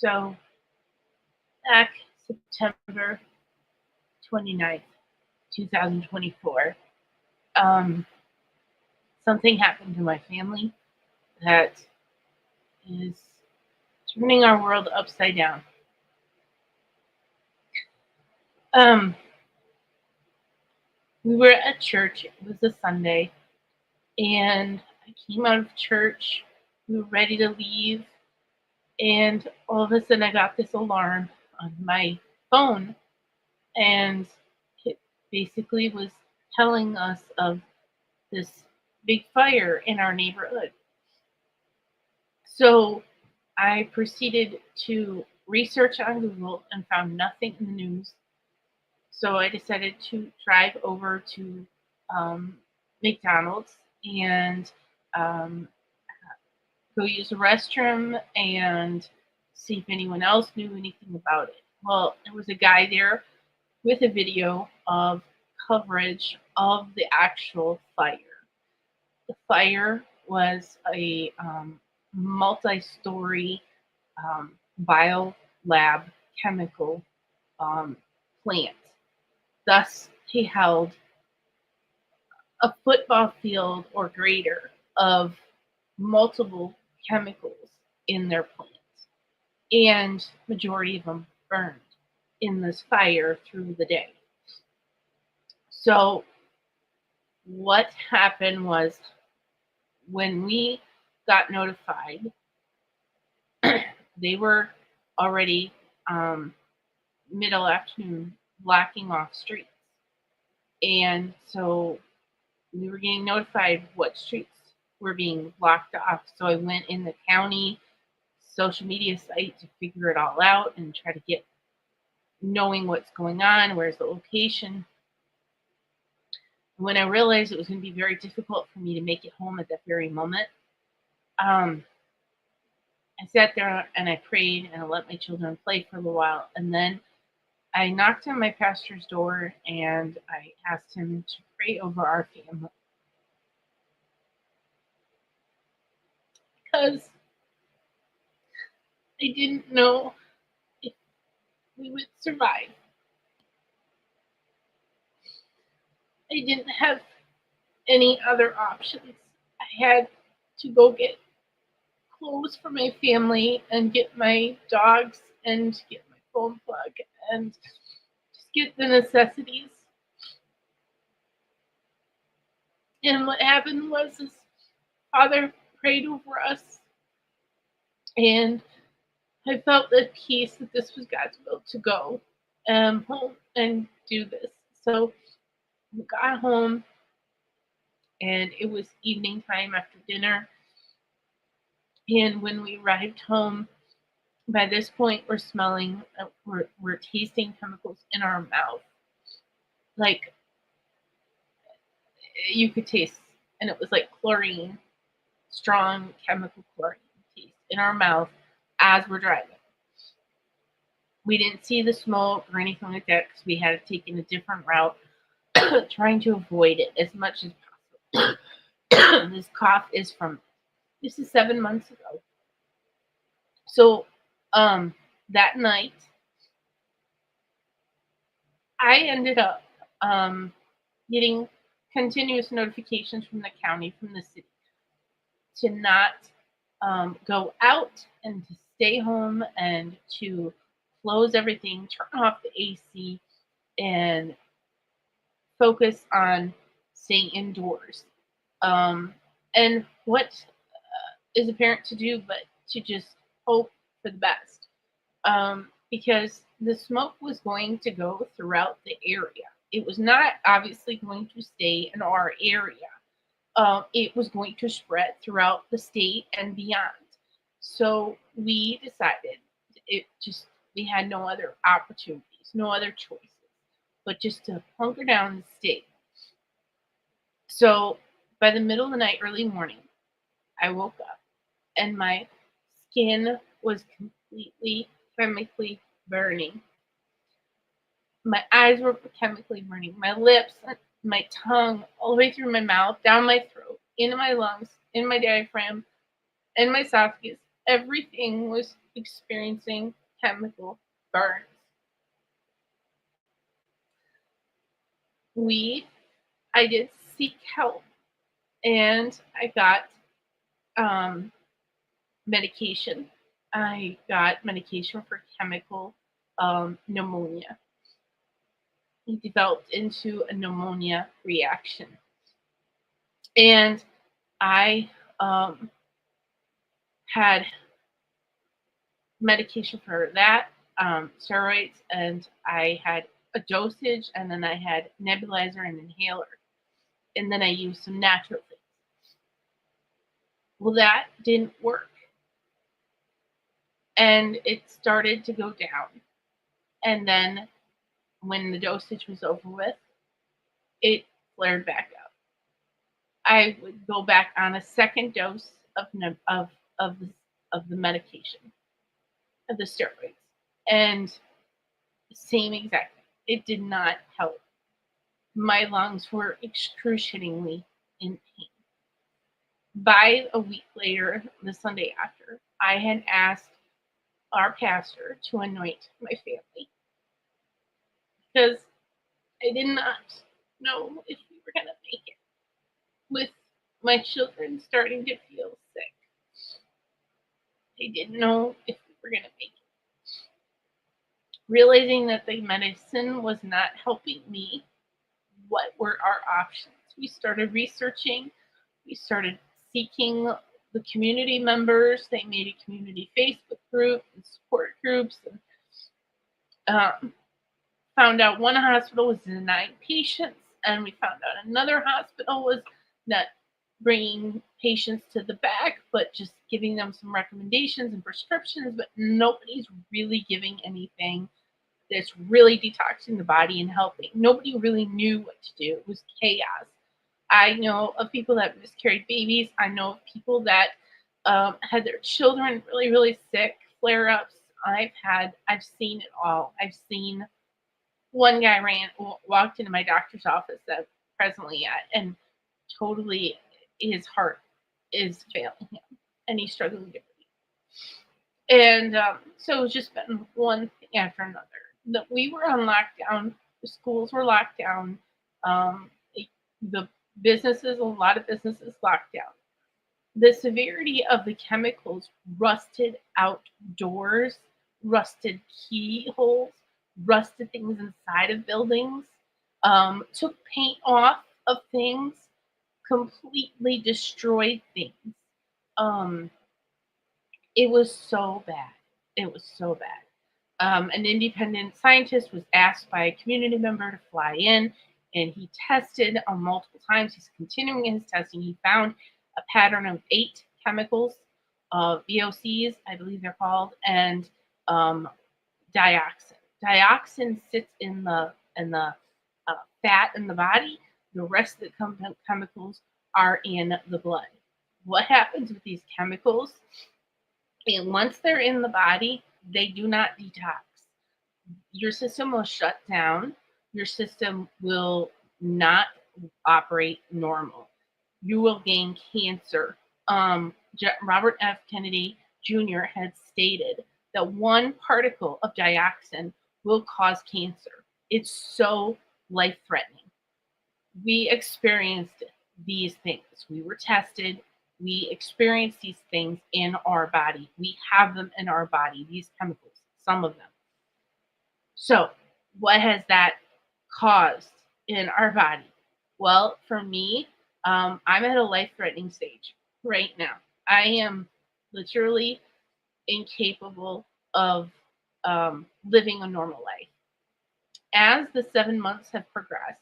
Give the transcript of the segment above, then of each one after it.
So back September 29th, 2024, um, something happened to my family that is turning our world upside down. Um, we were at church. It was a Sunday, and I came out of church. We were ready to leave, and all of a sudden, I got this alarm on my phone, and it basically was telling us of this big fire in our neighborhood. So I proceeded to research on Google and found nothing in the news. So I decided to drive over to um, McDonald's and um, go use the restroom and see if anyone else knew anything about it. Well, there was a guy there with a video of coverage of the actual fire. The fire was a multi-story biolab chemical um, plant. Thus, he held a football field or greater of multiple chemicals in their plants, and majority of them burned in this fire through the day. So, what happened was when we got notified, they were already middle afternoon blocking off streets. And so we were getting notified what streets were being blocked off. So I went in the county social media site to figure it all out and try to get knowing what's going on, where's the location. When I realized it was going to be very difficult for me to make it home at that very moment, I sat there and I prayed and I let my children play for a little while. And then I knocked on my pastor's door and I asked him to pray over our family. Because I didn't know if we would survive. I didn't have any other options. I had to go get clothes for my family and get my dogs and get my phone plug and just get the necessities. And what happened was his father prayed over us, and I felt at peace that this was God's will to go home and do this. So we got home, and it was evening time after dinner. And when we arrived home, by this point, we're smelling, we're tasting chemicals in our mouth. Like you could taste, and it was like chlorine, strong chemical chlorine taste in our mouth as we're driving. We didn't see the smoke or anything like that because we had taken a different route, trying to avoid it as much as possible. This cough is this is 7 months ago. So that night, I ended up getting continuous notifications from the county, from the city, to not go out and to stay home and to close everything, turn off the AC, and focus on staying indoors. And what is a parent to do but to just hope for the best? Because the smoke was going to go throughout the area. It was not obviously going to stay in our area. It was going to spread throughout the state and beyond. So we decided we had no other opportunities, no other choices, but just to hunker down and stay. So by the middle of the night, early morning, I woke up and my skin was completely chemically burning. My eyes were chemically burning. My lips, my tongue, all the way through my mouth, down my throat, into my lungs, in my diaphragm, in my esophagus. Everything was experiencing chemical burns. I did seek help, and I got um, medication. I got medication for chemical pneumonia. It developed into a pneumonia reaction. And I had medication for that, steroids, and I had a dosage, and then I had nebulizer and inhaler, and then I used some natural things. Well, that didn't work, and it started to go down. And then when the dosage was over with, it flared back up. I would go back on a second dose of the of the medication, of the steroids, and same exact thing. It did not help. My lungs were excruciatingly in pain. By a week later, the Sunday after, I had asked our pastor to anoint my family because I did not know if we were going to make it. With my children starting to feel sick, I didn't know if we were going to make it. Realizing that the medicine was not helping me, what were our options? We started researching, we started seeking the community members. They made a community Facebook group and support groups, and found out one hospital was denying patients, and we found out another hospital was not bringing patients to the back, but just giving them some recommendations and prescriptions, but nobody's really giving anything that's really detoxing the body and helping. Nobody really knew what to do. It was chaos. I know of people that miscarried babies. I know of people that had their children really, really sick, flare ups. I've seen it all. I've seen one guy walked into my doctor's office that I'm presently at, and totally his heart is failing him, and he's struggling to breathe. And so it's just been one thing after another. That we were on lockdown, the schools were locked down, um, the businesses, a lot of businesses locked down. The severity of the chemicals rusted out doors, rusted keyholes, rusted things inside of buildings, took paint off of things, completely destroyed things. Um, it was so bad. It was so bad. An independent scientist was asked by a community member to fly in, and he tested multiple times. He's continuing his testing. He found a pattern of 8 chemicals, VOCs, I believe they're called, and dioxin. Dioxin sits in the fat in the body. The rest of the chemicals are in the blood. What happens with these chemicals? And once they're in the body, they do not detox. Your system will shut down. Your system will not operate normal. You will gain cancer. Robert F. Kennedy Jr. had stated that one particle of dioxin will cause cancer. It's so life threatening. We experienced these things. We were tested. We experienced these things in our body. We have them in our body, these chemicals, some of them. So, what has that caused in our body? Well, for me, I'm at a life threatening stage right now. I am literally incapable of living a normal life. As the 7 months have progressed,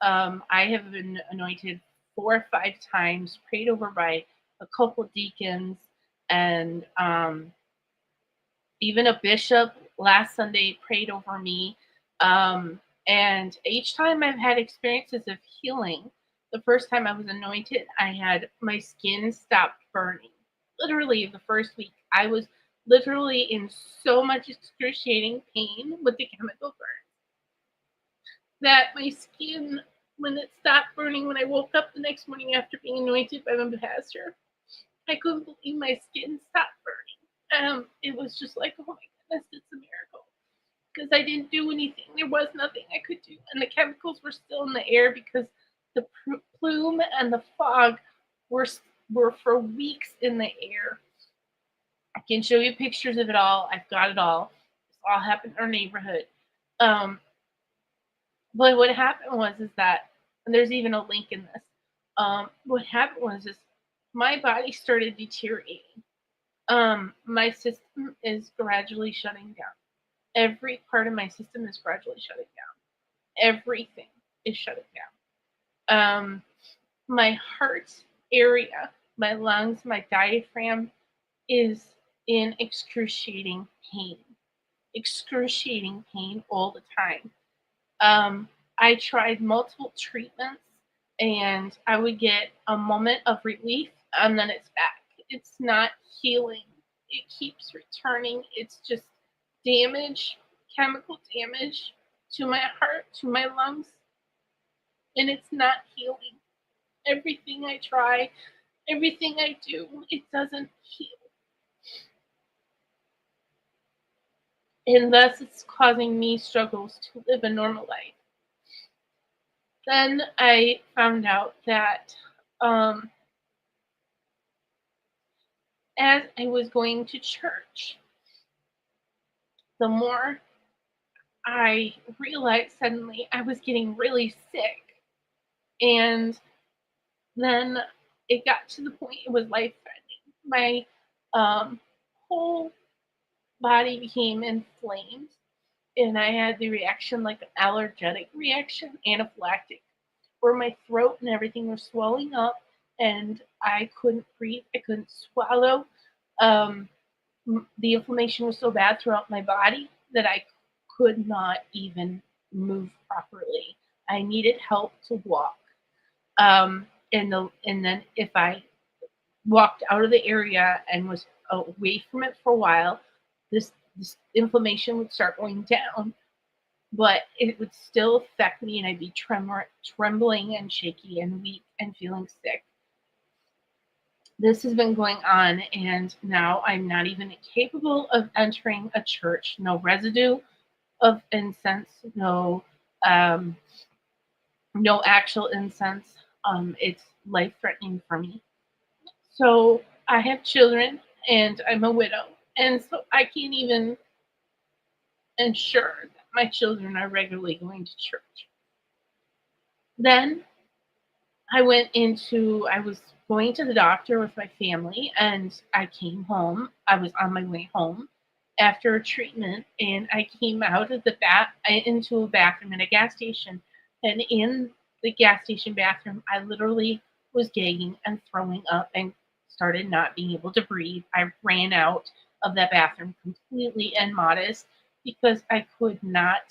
I have been anointed 4 or 5 times, prayed over by a couple deacons, and even a bishop last Sunday prayed over me. And each time I've had experiences of healing. The first time I was anointed, I had my skin stopped burning. Literally, the first week, I was literally in so much excruciating pain with the chemical burn that my skin, when it stopped burning, when I woke up the next morning after being anointed by my pastor, I couldn't believe my skin stopped burning. It was just like, oh my goodness, it's a miracle because I didn't do anything. There was nothing I could do, and the chemicals were still in the air because the plume and the fog were were for weeks in the air. I can show you pictures of it all. I've got it all. This all happened in our neighborhood. Um, but what happened was is that, and there's even a link in this. What happened was is my body started deteriorating. My system is gradually shutting down. Every part of my system is gradually shutting down. Everything is shutting down. My heart area, my lungs, my diaphragm is in excruciating pain all the time. I tried multiple treatments and I would get a moment of relief and then it's back. It's not healing, it keeps returning. It's just damage, chemical damage to my heart, to my lungs, and it's not healing. Everything I try, everything I do, it doesn't heal. And thus it's causing me struggles to live a normal life. Then I found out that um, as I was going to church, the more I realized suddenly I was getting really sick. And then it got to the point it was life threatening. My whole body became inflamed, and I had the reaction like an allergic reaction, anaphylactic, where my throat and everything was swelling up, and I couldn't breathe. I couldn't swallow. Um, the inflammation was so bad throughout my body that I could not even move properly. I needed help to walk. And then if I walked out of the area and was away from it for a while, this inflammation would start going down, but it would still affect me, and I'd be trembling and shaky and weak and feeling sick. This has been going on, and now I'm not even capable of entering a church. No residue of incense, um, no actual incense. It's life threatening for me. So I have children, and I'm a widow, and so I can't even ensure that my children are regularly going to church. Then I was going to the doctor with my family and I came home. I was on my way home after a treatment and I came out of the into a bathroom in a gas station. And in the gas station bathroom, I literally was gagging and throwing up and started not being able to breathe. I ran out of that bathroom completely and modest because I could not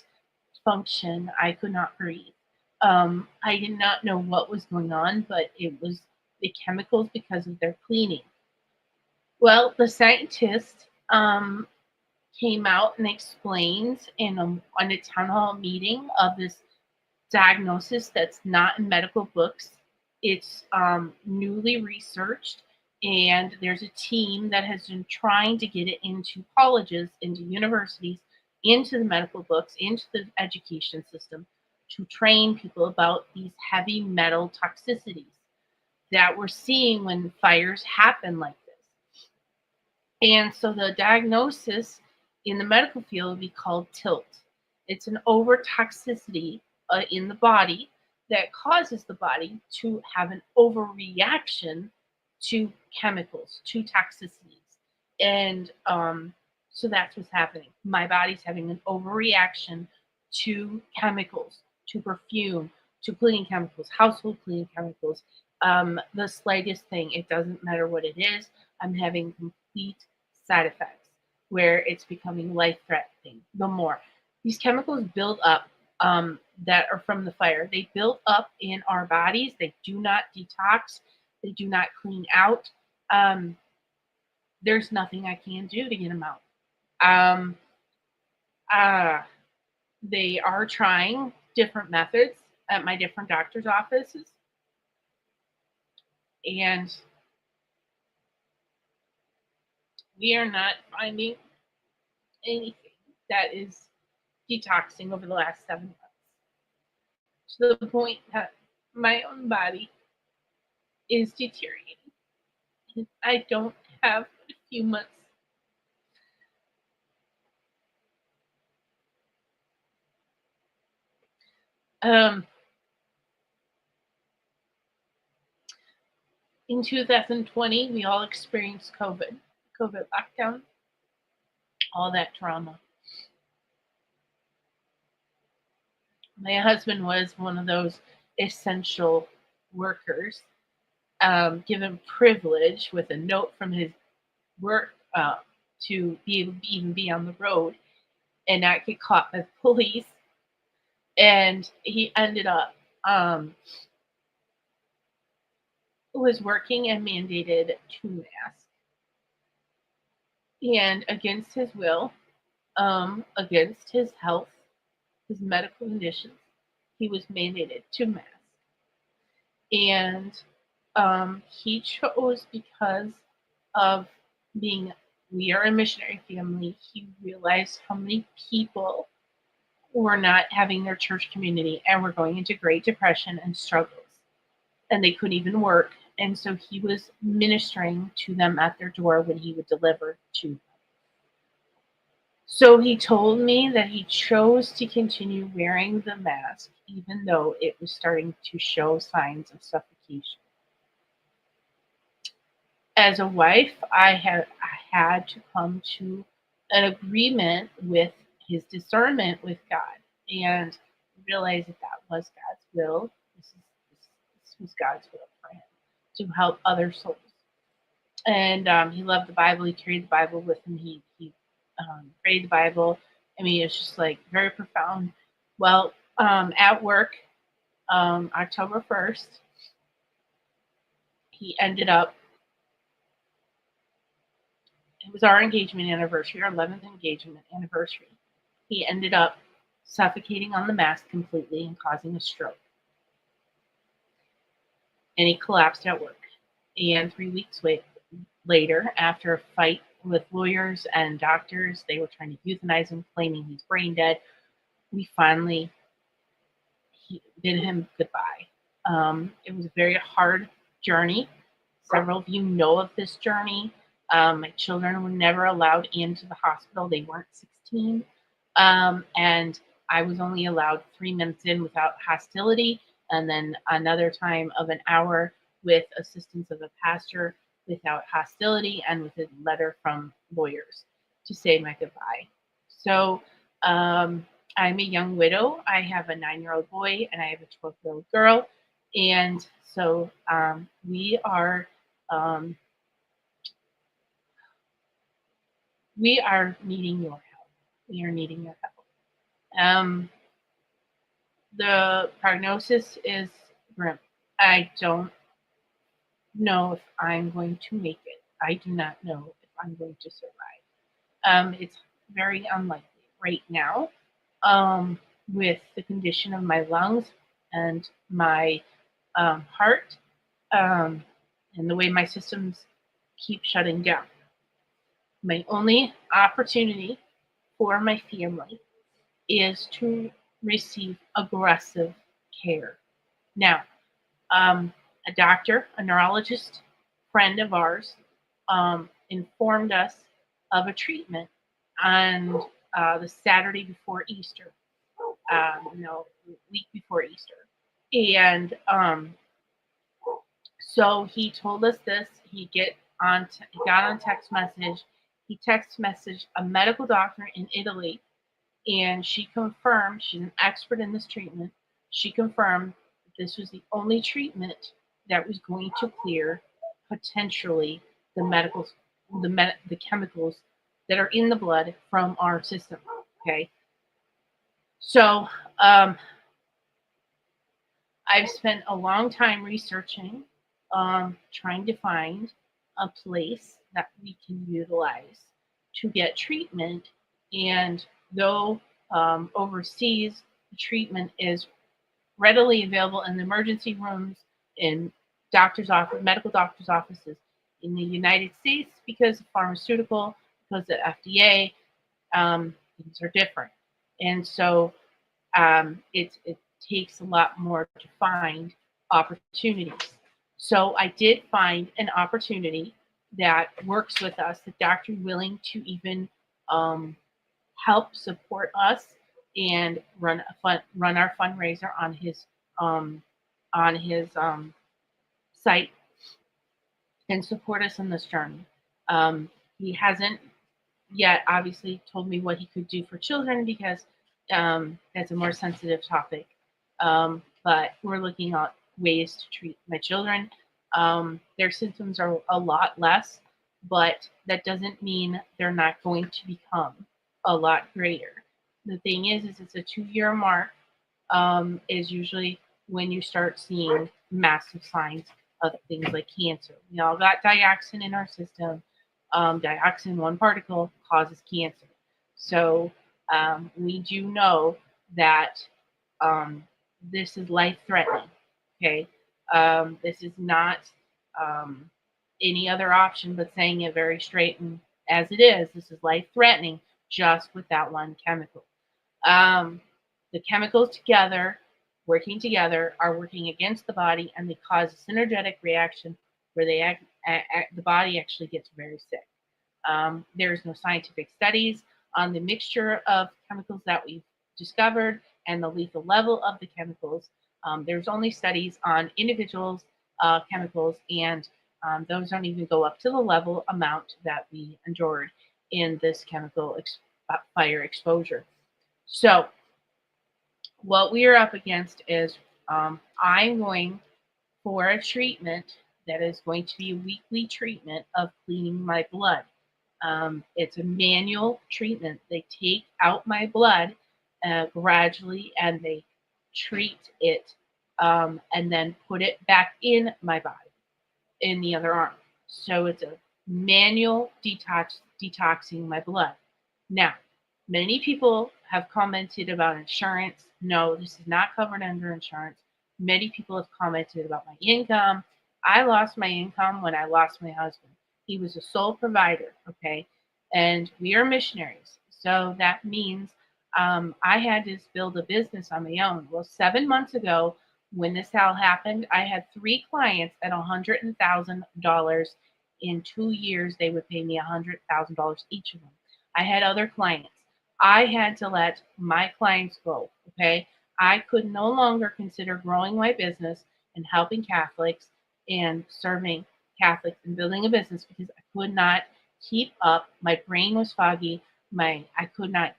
function. I could not breathe. I did not know what was going on, but it was the chemicals because of their cleaning. Well, the scientist came out and explained on a town hall meeting of this diagnosis that's not in medical books. It's newly researched, and there's a team that has been trying to get it into colleges, into universities, into the medical books, into the education system to train people about these heavy metal toxicities that we're seeing when fires happen like this. And so the diagnosis in the medical field would be called tilt. It's an overtoxicity in the body that causes the body to have an overreaction to chemicals, to toxicities. And so that's what's happening. My body's having an overreaction to chemicals, to perfume, to cleaning chemicals, household cleaning chemicals, the slightest thing. It doesn't matter what it is. I'm having complete side effects where it's becoming life threatening. The more these chemicals build up that are from the fire, they build up in our bodies. They do not detox. They do not clean out. Um, there's nothing I can do to get them out. Um, uh, they are trying different methods at my different doctor's offices, and We are not finding anything that is detoxing over the last 7 months, to the point that my own body is deteriorating. And I don't have a few months. Um, in 2020, we all experienced COVID lockdown, all that trauma. My husband was one of those essential workers, given privilege with a note from his work to be able to even be on the road and not get caught by the police. And he ended up was working and mandated to mask, and against his will, against his health, his medical conditions, he was mandated to mask. And he chose, because of being, we are a missionary family, he realized how many people were not having their church community and were going into Great Depression and struggles, and they couldn't even work. And so he was ministering to them at their door when he would deliver to them. So he told me that he chose to continue wearing the mask even though it was starting to show signs of suffocation. As a wife, I had to come to an agreement with his discernment with God and realize that that was God's will. This was God's will for him to help other souls. And he loved the Bible. He carried the Bible with him. He prayed the Bible. I mean, it's just like very profound. Well, at work, October 1st, he ended up, it was our engagement anniversary, our 11th engagement anniversary. He ended up suffocating on the mask completely and causing a stroke. And he collapsed at work. And 3 weeks later, after a fight with lawyers and doctors, they were trying to euthanize him, claiming he's brain dead. We finally bid him goodbye. It was a very hard journey. Several of you know of this journey. My children were never allowed into the hospital. They weren't 16. And I was only allowed 3 minutes in without hostility, and then another time of an hour with assistance of a pastor without hostility and with a letter from lawyers to say my goodbye. So I'm a young widow. I have a 9-year-old boy and I have a 12-year-old girl. And so we are needing your help. We are needing your help. The prognosis is grim. I don't know if I'm going to make it. I do not know if I'm going to survive. It's very unlikely right now, with the condition of my lungs and my heart, and the way my systems keep shutting down. My only opportunity for my family is to receive aggressive care. Now, a doctor, a neurologist friend of ours, informed us of a treatment on the Saturday before Easter, week before Easter. And so he told us this. He got on text message. He text messaged a medical doctor in Italy, and she confirmed, she's an expert in this treatment. She confirmed that this was the only treatment that was going to clear potentially the chemicals that are in the blood from our system. Okay. So I've spent a long time researching, trying to find a place that we can utilize to get treatment. And though overseas, the treatment is readily available in the emergency rooms, in medical doctors' offices, In the United States, because of pharmaceutical, because of FDA, things are different. And so it takes a lot more to find opportunities. So I did find an opportunity that works with us, the doctor willing to even um, help support us and run our fundraiser um, on his site and support us in this journey. He hasn't yet obviously told me what he could do for children because that's a more sensitive topic. But we're looking at ways to treat my children. Their symptoms are a lot less, but that doesn't mean they're not going to become a lot greater. The thing is it's a 2-year mark is usually when you start seeing massive signs of things like cancer. We all got dioxin in our system. Dioxin, one particle, causes cancer. So we do know that um, this is life threatening. Okay. This is not um, any other option but saying it very straight and as it is. This is life threatening just with that one chemical. Um, the chemicals together, working together, are working against the body and they cause a synergetic reaction where the body actually gets very sick. There's no scientific studies on the mixture of chemicals that we've discovered and the lethal level of the chemicals. There's only studies on individuals' chemicals, and those don't even go up to the level amount that we endured in this chemical fire exposure. So, what we are up against is I'm going for a treatment that is going to be a weekly treatment of cleaning my blood. It's a manual treatment. They take out my blood gradually and they treat it and then put it back in my body in the other arm. So it's a manual detoxing my blood. Now, many people have commented about insurance. No, this is not covered under insurance. Many people have commented about my income. I lost my income when I lost my husband. He was a sole provider, okay? And we are missionaries. So that means I had to build a business on my own. Well, 7 months ago, when this all happened, I had 3 clients at $100,000. In 2 years, they would pay me $100,000 each of them. I had other clients. I had to let my clients go. Okay. I could no longer consider growing my business and helping Catholics and serving Catholics and building a business because I could not keep up. My brain was foggy. I could not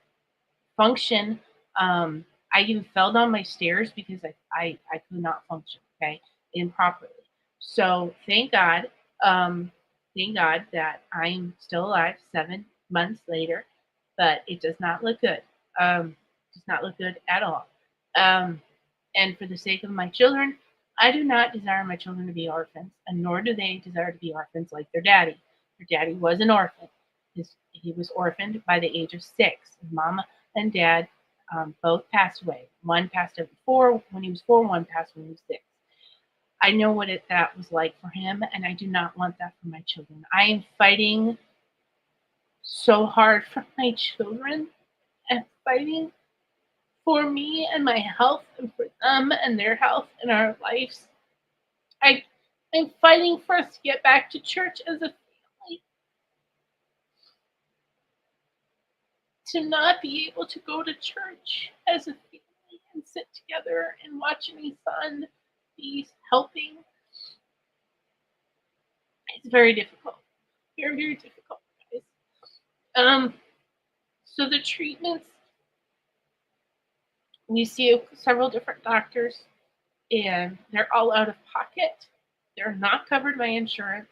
function. I even fell down my stairs because I could not function, okay, improperly. So thank God that I'm still alive 7 months later, but it does not look good. Does not look good at all. Um, and for the sake of my children, I do not desire my children to be orphans, and nor do they desire to be orphans like their daddy. Their daddy was an orphan. He was orphaned by the age of 6. His mama and dad both passed away. One passed away when he was 4. One passed when he was 6. I know what that was like for him, and I do not want that for my children. I am fighting so hard for my children and fighting for me and my health and for them and their health and our lives. I, I'm fighting for us to get back to church as a family. To not be able to go to church as a family and sit together and watch my son be helping. It's very difficult. Very, very difficult, guys. Um, so the treatments, we see several different doctors and they're all out of pocket. They're not covered by insurance.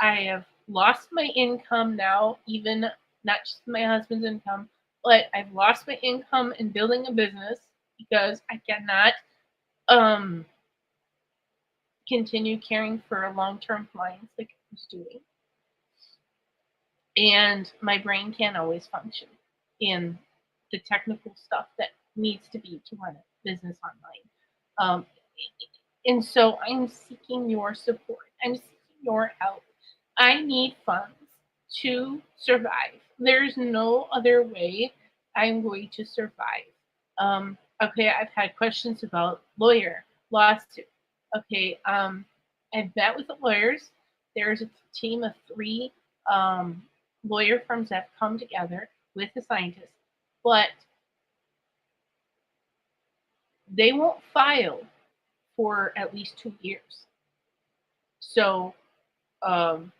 I have lost my income now, even not just my husband's income, but I've lost my income in building a business because I cannot um, continue caring for long-term clients like I was doing. And my brain can't always function in the technical stuff that needs to be to run a business online. Um, and so I'm seeking your support. I'm seeking your help. I need funds to survive. There's no other way I'm going to survive. Okay, I've had questions about lawsuit. Okay, I've met with the lawyers. There's a team of three um, lawyer firms that have come together with the scientists, but they won't file for at least 2 years. So um,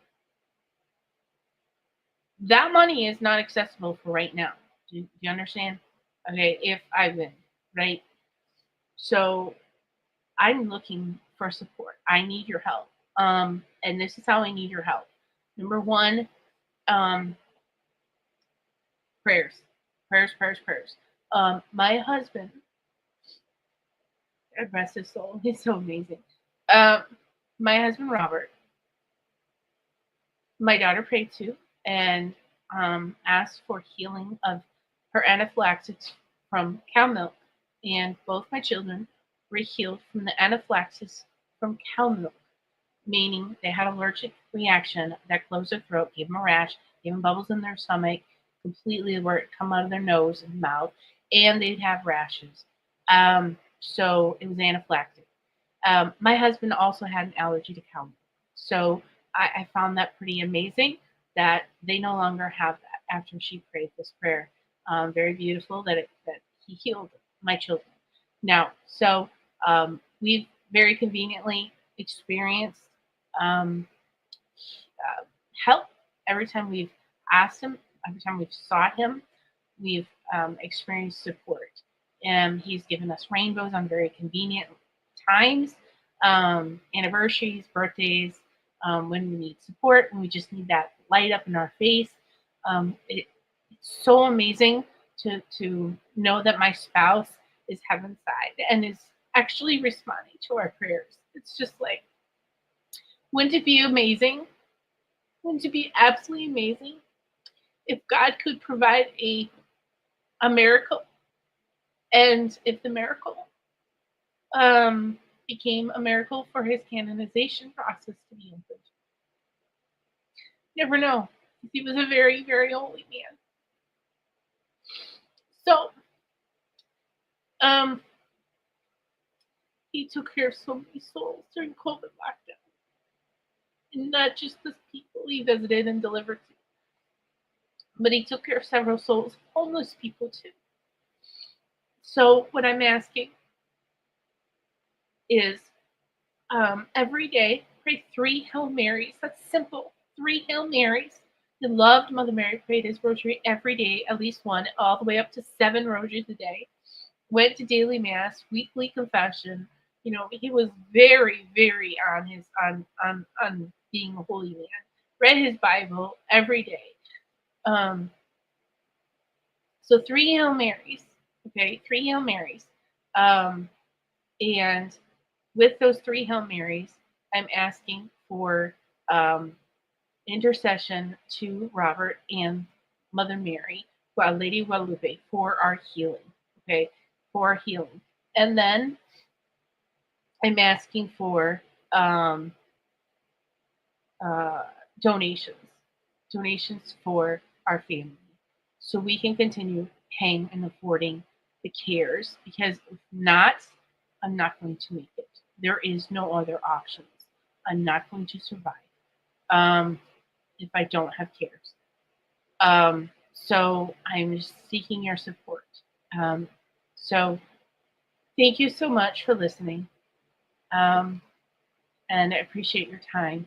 that money is not accessible for right now. Do you understand? Okay, if I win, right? So I'm looking for support. I need your help. And this is how I need your help. Number one, um, prayers, prayers, prayers, prayers. My husband, God rest his soul, he's so amazing. Um, my husband Robert, my daughter prayed to and asked for healing of her anaphylaxis from cow milk, and both my children were healed from the anaphylaxis from cow milk, meaning they had allergic reaction that closed their throat, gave them a rash, gave them bubbles in their stomach, completely where it come out of their nose and mouth, and they'd have rashes. So it was anaphylactic. My husband also had an allergy to cow milk. So I found that pretty amazing that they no longer have that after she prayed this prayer. Very beautiful that he healed my children. Now, so we've very conveniently experienced um, uh, help every time we've asked him, every time we've sought him, we've experienced support. And he's given us rainbows on very convenient times, anniversaries, birthdays, when we need support, when we just need that light up in our face. It's so amazing to know that my spouse is heaven side and is actually responding to our prayers. It's just like, wouldn't it be amazing? Wouldn't it be absolutely amazing if God could provide a miracle, and if the miracle um, became a miracle for his canonization process to be opened? Never know. He was a very, very holy man. So um, he took care of so many souls during COVID lockdown, and not just the people he visited and delivered to, but he took care of several souls, homeless people too. So what I'm asking is every day, pray 3 Hail Marys. That's simple. 3 Hail Marys. The loved Mother Mary prayed his rosary every day, at least one, all the way up to 7 rosaries a day. Went to daily mass, weekly confession. You know, he was very, very on his on being a holy man. Read his Bible every day. Um, so 3 Hail Marys. Okay, 3 Hail Marys. Um, and with those 3 Hail Marys, I'm asking for um, intercession to Robert and Mother Mary, Lady Guadalupe, for our healing. Okay, for our healing. And then I'm asking for um, uh, donations, donations for our family, so we can continue paying and affording the cares. Because if not, I'm not going to make it. There is no other options. I'm not going to survive if I don't have cares. So I'm seeking your support. Um, so thank you so much for listening, and I appreciate your time.